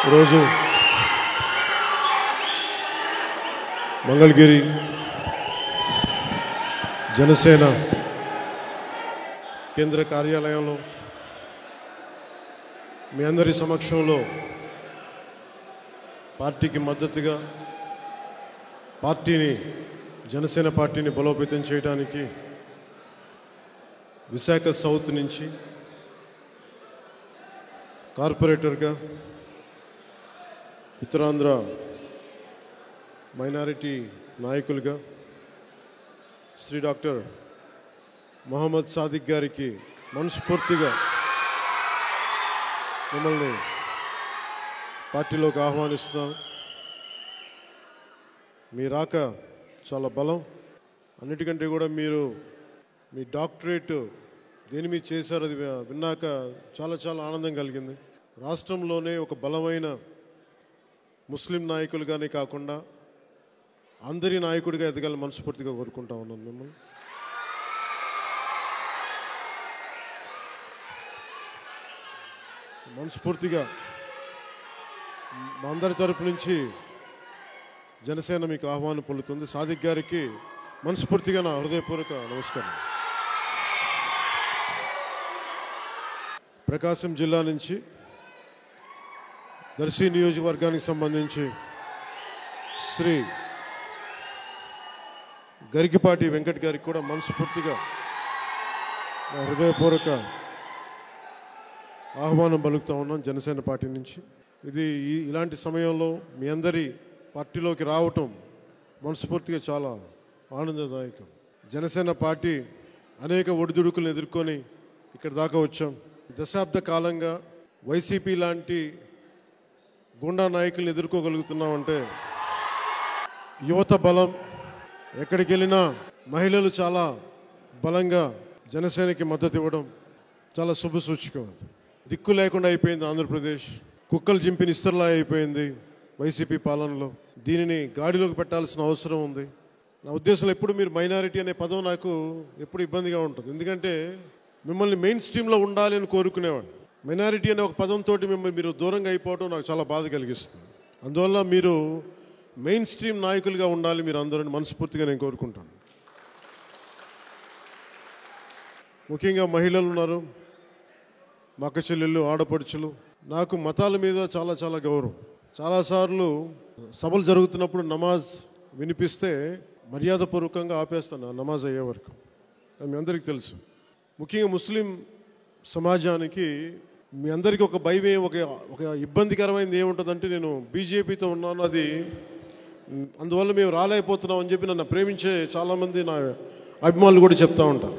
ఈరోజు మంగళగిరి జనసేన కేంద్ర కార్యాలయంలో మీ అందరి సమక్షంలో పార్టీకి మద్దతుగా జనసేన పార్టీని బలోపేతం చేయడానికి విశాఖ సౌత్ నుంచి కార్పొరేటర్గా ఉత్తరాంధ్ర మైనారిటీ నాయకులుగా శ్రీ డాక్టర్ మొహమ్మద్ సాదిక్ గారికి మనస్ఫూర్తిగా మిమ్మల్ని పార్టీలోకి ఆహ్వానిస్తున్నాం. మీ రాక చాలా బలం. అన్నిటికంటే కూడా మీరు మీ డాక్టరేట్ దేని మీద చేశారు అది విన్నాక చాలా చాలా ఆనందం కలిగింది. రాష్ట్రంలోనే ఒక బలమైన ముస్లిం నాయకులుగానే కాకుండా అందరి నాయకుడిగా ఎదగాలని మనస్ఫూర్తిగా కోరుకుంటా ఉన్నాను మిమ్మల్ని. మనస్ఫూర్తిగా మా అందరి తరపు నుంచి జనసేన మీకు ఆహ్వానం పలుకుతుంది. సాదిక్ గారికి మనస్ఫూర్తిగా నా హృదయపూర్వక నమస్కారం. ప్రకాశం జిల్లా నుంచి దర్శి నియోజకవర్గానికి సంబంధించి శ్రీ గరికిపాటి వెంకట్ గారికి కూడా మనస్ఫూర్తిగా నా హృదయపూర్వక ఆహ్వానం పలుకుతూ ఉన్నాం జనసేన పార్టీ నుంచి. ఇది ఇలాంటి సమయంలో మీ అందరి పార్టీలోకి రావటం మనస్ఫూర్తిగా చాలా ఆనందదాయకం. జనసేన పార్టీ అనేక ఒడిదుడుకులను ఎదుర్కొని ఇక్కడ దాకా వచ్చాం. దశాబ్ద కాలంగా వైసీపీ లాంటి గుండా నాయకులను ఎదుర్కోగలుగుతున్నామంటే యువత బలం, ఎక్కడికి వెళ్ళినా మహిళలు చాలా బలంగా జనసేనకి మద్దతు ఇవ్వడం చాలా శుభసూచకం. దిక్కు లేకుండా అయిపోయింది ఆంధ్రప్రదేశ్. కుక్కలు చింపిన ఇస్తర్లా అయిపోయింది వైసీపీ పాలనలో. దీనిని గాడిలోకి పెట్టాల్సిన అవసరం ఉంది. నా ఉద్దేశంలో ఎప్పుడు మీరు మైనారిటీ అనే పదం నాకు ఎప్పుడు ఇబ్బందిగా ఉంటుంది. ఎందుకంటే మిమ్మల్ని మెయిన్ స్ట్రీమ్లో ఉండాలి అని కోరుకునేవాడు. మైనారిటీ అనే ఒక పదంతో మిమ్మల్ని మీరు దూరంగా అయిపోవడం నాకు చాలా బాధ కలిగిస్తుంది. అందువల్ల మీరు మెయిన్ స్ట్రీమ్ నాయకులుగా ఉండాలి మీరు అందరూ మనస్ఫూర్తిగా నేను కోరుకుంటాను. ముఖ్యంగా మహిళలు ఉన్నారు, మా అక్క చెల్లెళ్ళు, ఆడపడుచులు. నాకు మతాల మీద చాలా చాలా గౌరవం. చాలాసార్లు సభలు జరుగుతున్నప్పుడు నమాజ్ వినిపిస్తే మర్యాదపూర్వకంగా ఆపేస్తాను నమాజ్ అయ్యే వరకు. అది మీ అందరికీ తెలుసు. ముఖ్యంగా ముస్లిం సమాజానికి మీ అందరికీ ఒక భయం, ఒక ఇబ్బందికరమైనది ఏముంటుందంటే నేను బీజేపీతో ఉన్నాను, అది అందువల్ల మేము రాలేకపోతున్నాం అని చెప్పి నన్ను ప్రేమించే చాలామంది నా అభిమానులు కూడా చెప్తూ ఉంటారు.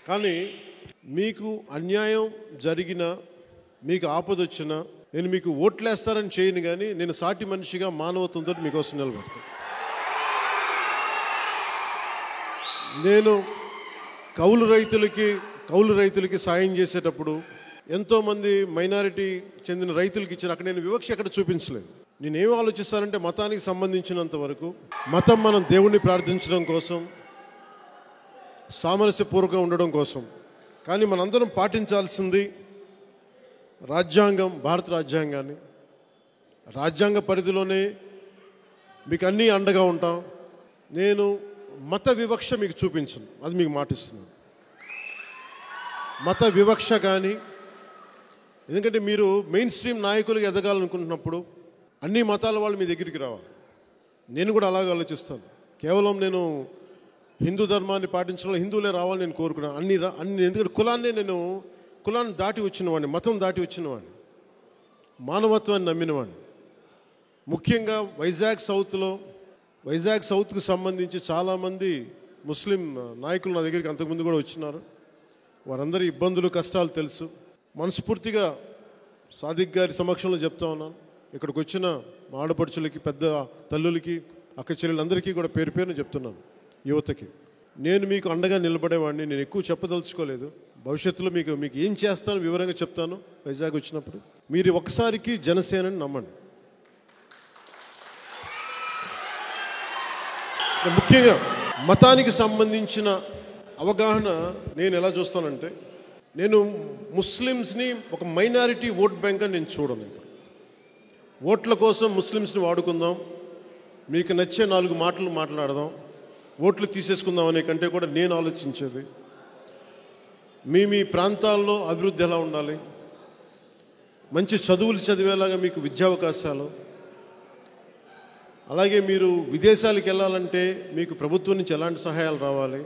కానీ మీకు అన్యాయం జరిగినా, మీకు ఆపద వచ్చినా నేను మీకు ఓట్లేస్తారని చేయను, కానీ నేను సాటి మనిషిగా మానవత్వంతో మీకోసం నిలబడతాను. నేను కౌలు రైతులకి సాయం చేసేటప్పుడు ఎంతోమంది మైనారిటీ చెందిన రైతులకి ఇచ్చిన అక్కడ నేను వివక్ష ఎక్కడ చూపించలేదు. నేనేం ఆలోచిస్తానంటే మతానికి సంబంధించినంత వరకు మతం మనం దేవుణ్ణి ప్రార్థించడం కోసం, సామరస్యపూర్వకంగా ఉండడం కోసం. కానీ మనందరం పాటించాల్సింది రాజ్యాంగం, భారత రాజ్యాంగాన్ని. రాజ్యాంగ పరిధిలోనే మీకు అన్నీ అండగా ఉంటాం. నేను మత వివక్ష మీకు చూపించను, అది మీకు మాటిస్తున్నాను. మత వివక్ష కానీ, ఎందుకంటే మీరు మెయిన్ స్ట్రీమ్ నాయకులుగా ఎదగాలనుకుంటున్నప్పుడు అన్ని మతాల వాళ్ళు మీ దగ్గరికి రావాలి. నేను కూడా అలాగే ఆలోచిస్తాను. కేవలం నేను హిందూ ధర్మాన్ని పాటించడం, హిందువులే రావాలని నేను కోరుకున్నాను. ఎందుకంటే కులాన్ని దాటి వచ్చినవాడిని, మతం దాటి వచ్చినవాడిని, మానవత్వాన్ని నమ్మినవాడిని. ముఖ్యంగా వైజాగ్ సౌత్కు సంబంధించి చాలామంది ముస్లిం నాయకులు నా దగ్గరికి అంతకుముందు కూడా వచ్చినారు. వారందరి ఇబ్బందులు, కష్టాలు తెలుసు. మనస్ఫూర్తిగా సాదిక్ గారి సమక్షంలో చెప్తా ఉన్నాను. ఇక్కడికి వచ్చిన మా ఆడపడుచులకి, పెద్ద తల్లులకి, అక్క చెల్లెలందరికీ కూడా పేరు పేరుని చెప్తున్నాను. యువతకి నేను మీకు అండగా నిలబడేవాడిని. నేను ఎక్కువ చెప్పదలుచుకోలేదు. భవిష్యత్తులో మీకు ఏం చేస్తానో వివరంగా చెప్తాను వైజాగ్ వచ్చినప్పుడు. మీరు ఒకసారికి జనసేనని నమ్మండి. ముఖ్యంగా మతానికి సంబంధించిన అవగాహన నేను ఎలా చూస్తానంటే, నేను ముస్లిమ్స్ని ఒక మైనారిటీ ఓట్ బ్యాంక్ అని నేను చూడను. ఓట్ల కోసం ముస్లిమ్స్ని వాడుకుందాం, మీకు నచ్చే 4 మాటలు మాట్లాడదాం, ఓట్లు తీసేసుకుందాం అనే కంటే కూడా నేను ఆలోచించేది మీ ప్రాంతాల్లో అభివృద్ధి ఎలా ఉండాలి, మంచి చదువులు చదివేలాగా మీకు విద్యావకాశాలు, అలాగే మీరు విదేశాలకు వెళ్ళాలంటే మీకు ప్రభుత్వం నుంచి ఎలాంటి సహాయాలు రావాలి,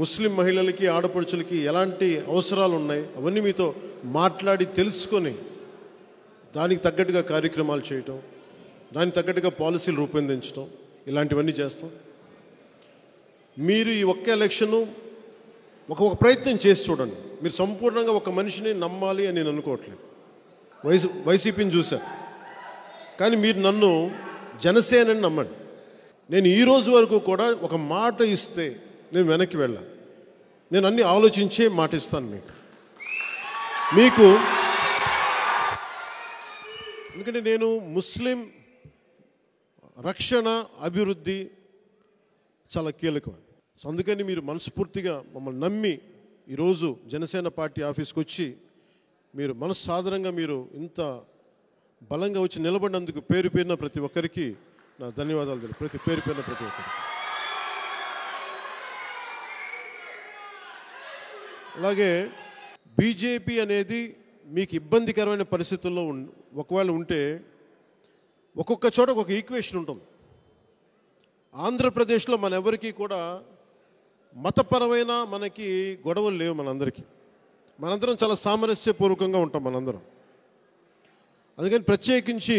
ముస్లిం మహిళలకి ఆడపడుచులకి ఎలాంటి అవసరాలు ఉన్నాయి, అవన్నీ మీతో మాట్లాడి తెలుసుకొని దానికి తగ్గట్టుగా కార్యక్రమాలు చేయటం, దానికి తగ్గట్టుగా పాలసీలు రూపొందించడం, ఇలాంటివన్నీ చేస్తాం. మీరు ఈ ఒక్క ఎలక్షను ఒక ప్రయత్నం చేసి చూడండి. మీరు సంపూర్ణంగా ఒక మనిషిని నమ్మాలి అని నేను అనుకోవట్లేదు. వైసీపీని చూశాను, కానీ మీరు నన్ను జనసేనని నమ్మండి. నేను ఈ రోజు వరకు కూడా ఒక మాట ఇస్తే నేను వెనక్కి వెళ్ళాను. నేను అన్నీ ఆలోచించే మాట ఇస్తాను మీకు. ఎందుకంటే నేను ముస్లిం రక్షణ, అభివృద్ధి చాలా కీలకం. సో అందుకని మీరు మనస్ఫూర్తిగా మమ్మల్ని నమ్మి ఈరోజు జనసేన పార్టీ ఆఫీస్కి వచ్చి మీరు మనస్సాధారణంగా మీరు ఇంత బలంగా వచ్చి నిలబడినందుకు పేరు పేరున ప్రతి ఒక్కరికి నా ధన్యవాదాలు తెలియదు. పేరు పేరున ప్రతి ఒక్కరికి. అలాగే బీజేపీ అనేది మీకు ఇబ్బందికరమైన పరిస్థితుల్లో ఒకవేళ ఉంటే ఒక్కొక్క చోట ఒక ఈక్వేషన్ ఉంటుంది. ఆంధ్రప్రదేశ్లో మన ఎవరికి కూడా మతపరమైన మనకి గొడవలు లేవు. మనందరం చాలా సామరస్యపూర్వకంగా ఉంటాం మనందరం. అందుకని ప్రత్యేకించి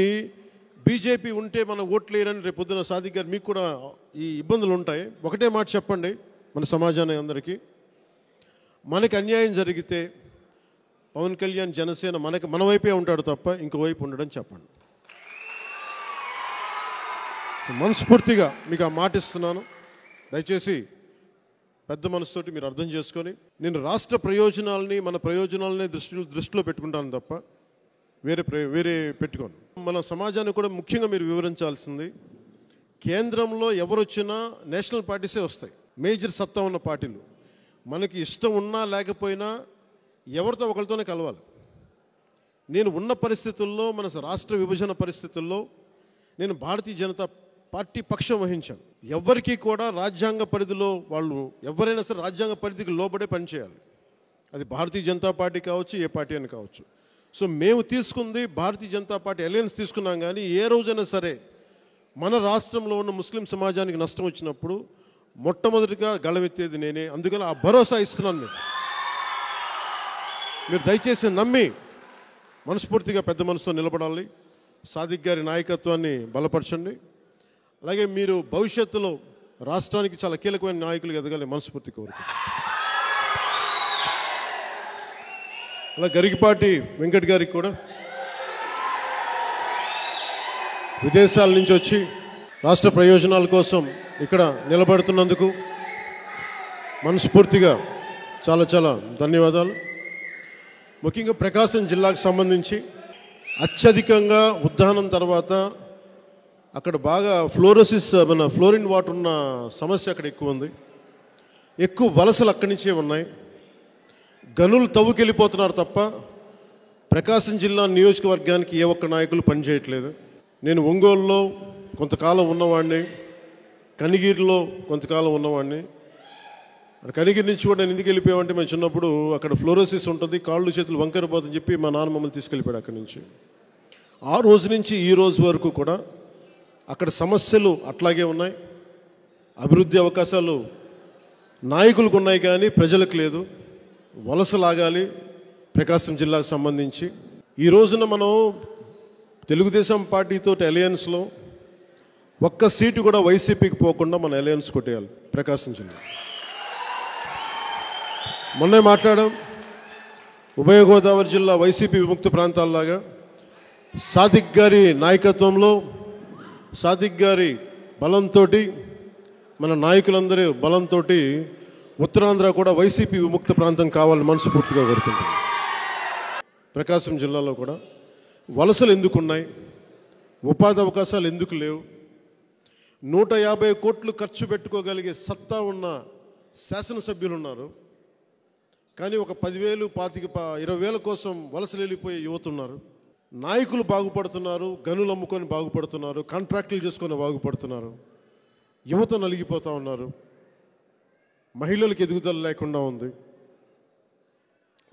బీజేపీ ఉంటే మన ఓట్లు వేయరని రేపు పొద్దున సాదిక్ గారు మీకు కూడా ఈ ఇబ్బందులు ఉంటాయి. ఒకటే మాట చెప్పండి మన సమాజానికి అందరికీ, మనకి అన్యాయం జరిగితే పవన్ కళ్యాణ్ జనసేన మన వైపే ఉంటాడు తప్ప ఇంకో వైపు ఉండడం చెప్పండి. మనస్ఫూర్తిగా మీకు ఆ మాట ఇస్తున్నాను. దయచేసి పెద్ద మనసుతోటి మీరు అర్థం చేసుకొని, నేను రాష్ట్ర ప్రయోజనాలని మన ప్రయోజనాలని దృష్టిలో పెట్టుకుంటాను తప్ప వేరే పెట్టుకోను. మన సమాజాన్ని కూడా ముఖ్యంగా మీరు వివరించాల్సింది, కేంద్రంలో ఎవరు వచ్చినా నేషనల్ పార్టీసే వస్తాయి, మేజర్ సత్తా ఉన్న పార్టీలు. మనకి ఇష్టం ఉన్నా లేకపోయినా ఎవరితో ఒకరితోనే కలవాలి. నేను ఉన్న పరిస్థితుల్లో, మన రాష్ట్ర విభజన పరిస్థితుల్లో నేను భారతీయ జనతా పార్టీ పక్షం వహించాను. ఎవరికి కూడా రాజ్యాంగ పరిధిలో వాళ్ళు ఎవరైనా సరే రాజ్యాంగ పరిధికి లోబడే పనిచేయాలి. అది భారతీయ జనతా పార్టీ కావచ్చు, ఏ పార్టీ అని కావచ్చు. సో మేము తీసుకుంది భారతీయ జనతా పార్టీ అలయన్స్ తీసుకున్నాం. కానీ ఏ రోజైనా సరే మన రాష్ట్రంలో ఉన్న ముస్లిం సమాజానికి నష్టం వచ్చినప్పుడు మొట్టమొదటిగా గళమెత్తేది నేనే. అందుకని ఆ భరోసా ఇస్తున్నాను. మీరు దయచేసి నమ్మి మనస్ఫూర్తిగా పెద్ద మనసుతో నిలబడాలి. సాదిక్ గారి నాయకత్వాన్ని బలపరచండి. అలాగే మీరు భవిష్యత్తులో రాష్ట్రానికి చాలా కీలకమైన నాయకులు ఎదగాలి మనస్ఫూర్తి కోరుకుంటున్నాను. అలా గరికపాటి వెంకట్ గారికి కూడా విదేశాల నుంచి వచ్చి రాష్ట్ర ప్రయోజనాల కోసం ఇక్కడ నిలబడుతున్నందుకు మనస్ఫూర్తిగా చాలా చాలా ధన్యవాదాలు. ముఖ్యంగా ప్రకాశం జిల్లాకు సంబంధించి అత్యధికంగా ఉద్దానం తర్వాత అక్కడ బాగా ఫ్లోరిన్ వాటర్ ఉన్న సమస్య అక్కడ ఎక్కువ ఉంది. ఎక్కువ వలసలు అక్కడి నుంచే ఉన్నాయి. గనులు తవ్వుకెళ్ళిపోతున్నారు తప్ప ప్రకాశం జిల్లా నియోజకవర్గానికి ఏ ఒక్క నాయకులు పనిచేయట్లేదు. నేను ఒంగోలులో కొంతకాలం ఉన్నవాడిని, కనిగిరిలో కొంతకాలం ఉన్నవాడిని. కనిగిరి నుంచి కూడా నేను ఎందుకు వెళ్ళిపోయామంటే, మేము చిన్నప్పుడు అక్కడ ఫ్లోరోసిస్ ఉంటుంది, కాళ్ళు చేతులు వంకరపోతుందని చెప్పి మా నాన్న మమ్మల్ని తీసుకెళ్ళిపోయాడు అక్కడి నుంచి. ఆ రోజు నుంచి ఈ రోజు వరకు కూడా అక్కడ సమస్యలు అట్లాగే ఉన్నాయి. అభివృద్ధి అవకాశాలు నాయకులకు ఉన్నాయి కానీ ప్రజలకు లేదు. వలసలాగాలి ప్రకాశం జిల్లాకు సంబంధించి. ఈ రోజున మనం తెలుగుదేశం పార్టీతో అలయన్స్లో ఒక్క సీటు కూడా వైసీపీకి పోకుండా మన అలయన్స్ కొట్టేయాలి ప్రకాశం జిల్లా. మొన్నే మాట్లాడాం, ఉభయ గోదావరి జిల్లా వైసీపీ విముక్త ప్రాంతాల్లాగా సాదిక్ గారి నాయకత్వంలో, సాదిక్ గారి బలంతో, మన నాయకులందరి బలంతో ఉత్తరాంధ్ర కూడా వైసీపీ విముక్త ప్రాంతం కావాలని మనస్ఫూర్తిగా కోరుకుంటున్నాం. ప్రకాశం జిల్లాలో కూడా వలసలు ఎందుకున్నాయి, ఉపాధి అవకాశాలు ఎందుకు లేవు, 150 కోట్లు ఖర్చు పెట్టుకోగలిగే సత్తా ఉన్న శాసనసభ్యులు ఉన్నారు. కానీ ఒక 10,000, 20,000 కోసం వలసలు వెళ్ళిపోయే యువత ఉన్నారు. నాయకులు బాగుపడుతున్నారు, గనులు అమ్ముకొని బాగుపడుతున్నారు, కాంట్రాక్టులు చేసుకొని బాగుపడుతున్నారు, యువత నలిగిపోతూ ఉన్నారు, మహిళలకు ఎదుగుదల లేకుండా ఉంది,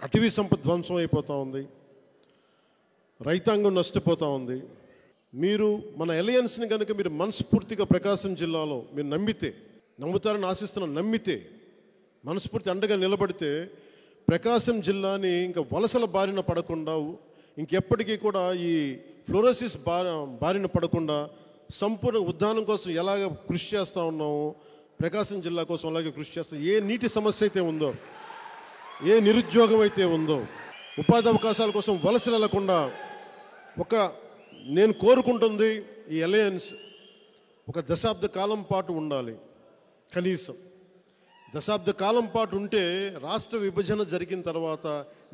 అటవీ సంపద ధ్వంసం అయిపోతూ ఉంది, రైతాంగం నష్టపోతూ ఉంది. మీరు మన అలయన్స్ని కనుక మీరు మనస్ఫూర్తిగా ప్రకాశం జిల్లాలో మీరు నమ్ముతారని ఆశిస్తున్నాను, నమ్మితే మనస్ఫూర్తి అండగా నిలబడితే ప్రకాశం జిల్లాని ఇంకా వలసల బారిన పడకుండా, ఇంకెప్పటికీ కూడా ఈ ఫ్లోరోసిస్ బారిన పడకుండా సంపూర్ణ ఉద్యానం కోసం ఎలాగ కృషి చేస్తూ ఉన్నామో ప్రకాశం జిల్లా కోసం అలాగే కృషి చేస్తాం. ఏ నీటి సమస్య అయితే ఉందో, ఏ నిరుద్యోగం అయితే ఉందో, ఉపాధి అవకాశాల కోసం వలసలు వెళ్లకుండా నేను కోరుకుంటుంది ఈ అలయన్స్ ఒక దశాబ్ద కాలం పాటు ఉండాలి. కనీసం దశాబ్ద కాలం పాటు ఉంటే రాష్ట్ర విభజన జరిగిన తర్వాత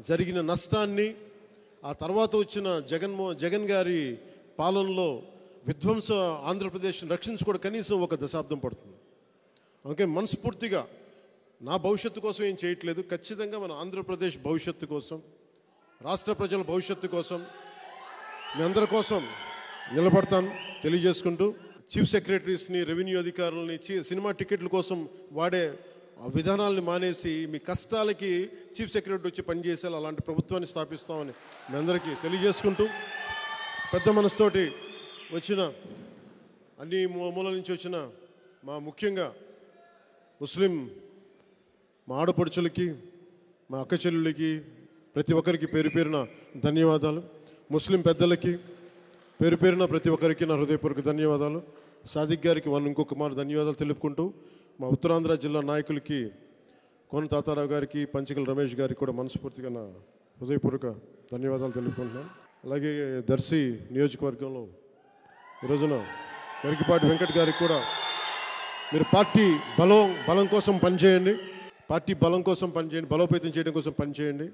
జరిగిన నష్టాన్ని, ఆ తర్వాత వచ్చిన జగన్ గారి పాలనలో విధ్వంస ఆంధ్రప్రదేశ్ని రక్షించుకోవడం కనీసం ఒక దశాబ్దం పడుతుంది. అందుకే మనస్ఫూర్తిగా నా భవిష్యత్తు కోసం ఏం చేయట్లేదు, ఖచ్చితంగా మన ఆంధ్రప్రదేశ్ భవిష్యత్తు కోసం, రాష్ట్ర ప్రజల భవిష్యత్తు కోసం, మీ అందరి కోసం నిలబడతాను తెలియజేసుకుంటూ, చీఫ్ సెక్రటరీస్ని, రెవెన్యూ అధికారులని సినిమా టికెట్ల కోసం వాడే విధానాలను మానేసి మీ కష్టాలకి చీఫ్ సెక్రటరీ వచ్చి పనిచేసేలా అలాంటి ప్రభుత్వాన్ని స్థాపిస్తామని మీ అందరికీ తెలియజేసుకుంటూ, పెద్ద మనసుతోటి వచ్చిన అన్ని మూల నుంచి వచ్చిన ముఖ్యంగా ముస్లిం మా ఆడపడుచులకి, మా అక్క చెల్లులకి, ప్రతి ఒక్కరికి పేరు పేరున ధన్యవాదాలు. ముస్లిం పెద్దలకి పేరు పేరున ప్రతి ఒక్కరికి నా హృదయపూర్వక ధన్యవాదాలు. సాదిక్ గారికి ఇంకొక మారు ధన్యవాదాలు తెలుపుకుంటూ, మా ఉత్తరాంధ్ర జిల్లా నాయకులకి కోన తాతారావు గారికి, పంచకల రమేష్ గారికి కూడా మనస్ఫూర్తిగా నా హృదయపూర్వక ధన్యవాదాలు తెలుపుకుంటున్నాను. అలాగే దర్శి నియోజకవర్గంలో ఈరోజున గరికిపాటి వెంకట్ గారికి కూడా మీరు పార్టీ బలం కోసం పనిచేయండి, పార్టీ బలం కోసం పనిచేయండి, బలోపేతం చేయడం కోసం పనిచేయండి.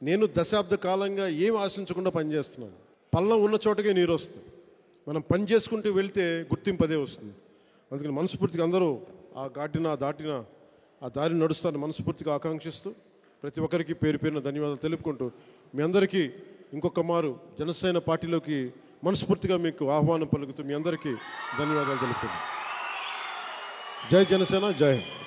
నేను దశాబ్ద కాలంగా ఏం ఆశించకుండా పనిచేస్తున్నాను. పల్లం ఉన్న చోటకే నీరు వస్తుంది. మనం పని చేసుకుంటూ వెళ్తే గుర్తింపు అదే వస్తుంది. అందుకని మనస్ఫూర్తిగా అందరూ దాటిన ఆ దారిని నడుస్తారని మనస్ఫూర్తిగా ఆకాంక్షిస్తూ, ప్రతి ఒక్కరికి పేరు పేరున ధన్యవాదాలు తెలుపుకుంటూ, మీ అందరికీ ఇంకొక మారు జనసేన పార్టీలోకి మనస్ఫూర్తిగా మీకు ఆహ్వానం పలుకుతూ మీ అందరికీ ధన్యవాదాలు తెలుపుతున్నాను. జై జనసేన, జై హింద్.